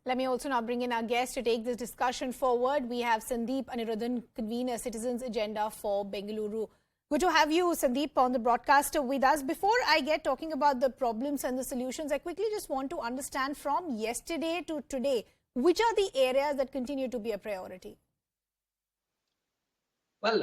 Let me also now bring in our guest to take this discussion forward. We have Sandeep Anirudhan, convener Citizens Agenda for Bengaluru. Good to have you, Sandeep, on the broadcast with us. Before I get talking about the problems and the solutions, I quickly just want to understand from yesterday to today, which are the areas that continue to be a priority? Well,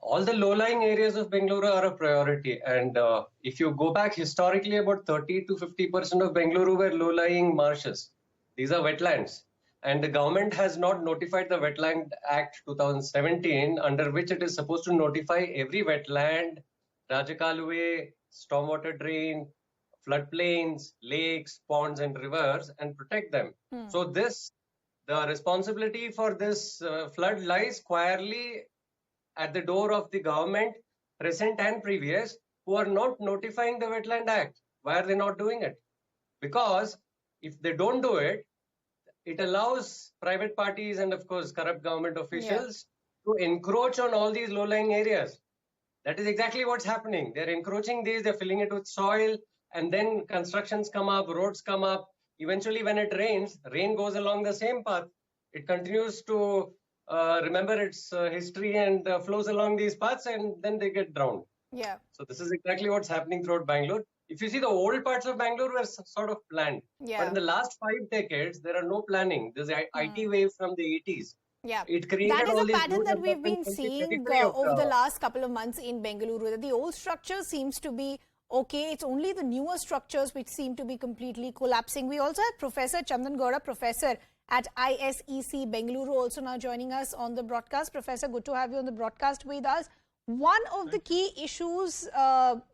all the low-lying areas of Bengaluru are a priority. And if you go back historically, about 30 to 50% of Bengaluru were low-lying marshes. These are wetlands. And the government has not notified the Wetland Act 2017, under which it is supposed to notify every wetland, Rajakaluwe, stormwater drain, floodplains, lakes, ponds, and rivers, and protect them. So the responsibility for this flood lies squarely at the door of the government, present and previous, who are not notifying the Wetland Act. Why are they not doing it? Because if they don't do it, it allows private parties and, of course, corrupt government officials to encroach on all these low-lying areas. That is exactly what's happening. They're encroaching these, they're filling it with soil, and then constructions come up, roads come up. Eventually, when it rains, rain goes along the same path. It continues to remember its history and flows along these paths, and then they get drowned. Yeah. So this is exactly what's happening throughout Bangalore. If you see, the old parts of Bangalore were sort of planned. Yeah. But in the last 5 decades, there are no planning. There's an IT wave from the 80s. Yeah, it created that is all a these pattern that we've been seeing over the last couple of months in Bengaluru. That the old structure seems to be okay. It's only the newer structures which seem to be completely collapsing. We also have Professor Chandan Gaura, professor at ISEC Bengaluru, also now joining us on the broadcast. Professor, good to have you on the broadcast with us. One of the key issues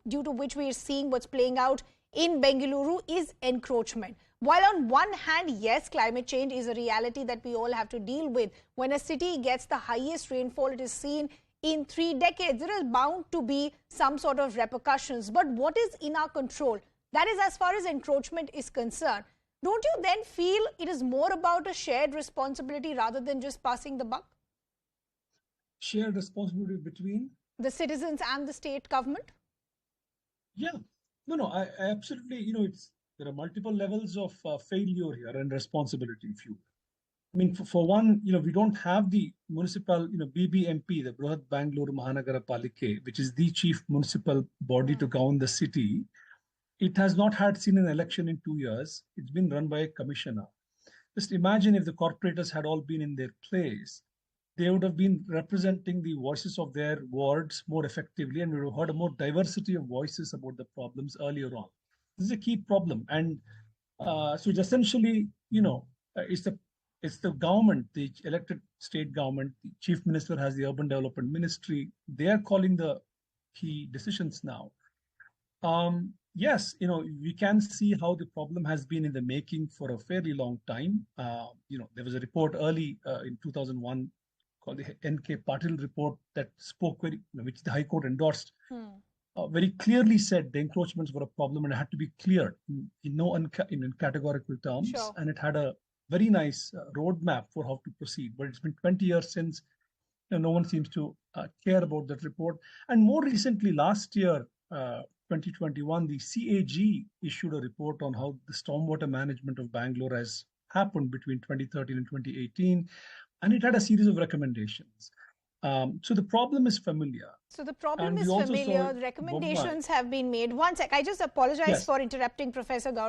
due to which we are seeing what's playing out in Bengaluru is encroachment. While on one hand, yes, climate change is a reality that we all have to deal with. When a city gets the highest rainfall it is seen in 3 decades, there is bound to be some sort of repercussions. But what is in our control? That is as far as encroachment is concerned. Don't you then feel it is more about a shared responsibility rather than just passing the buck? Shared responsibility between? The citizens and the state government? Yeah. No, I absolutely, there are multiple levels of failure here and responsibility, if you. I mean, for one, we don't have the municipal, BBMP, the Brihat Bangalore Mahanagara Palike, which is the chief municipal body to govern the city. It has not seen an election in 2 years. It's been run by a commissioner. Just imagine if the corporators had all been in their place, they would have been representing the voices of their wards more effectively, and we would have heard a more diversity of voices about the problems earlier on. This is a key problem. And so it's essentially, it's the government, the elected state government, the chief minister has the urban development ministry. They are calling the key decisions now. Yes, we can see how the problem has been in the making for a fairly long time. There was a report early in 2001 called the N.K. Patil report that spoke which the High Court endorsed, very clearly said the encroachments were a problem and it had to be cleared in categorical terms. Sure. And it had a very nice roadmap for how to proceed. But it's been 20 years since no one seems to care about that report. And more recently, last year, 2021, the CAG issued a report on how the stormwater management of Bangalore has happened between 2013 and 2018. And it had a series of recommendations. So the problem is familiar. So the problem is familiar. Recommendations have been made. One sec, I just apologize for interrupting Professor Gaur.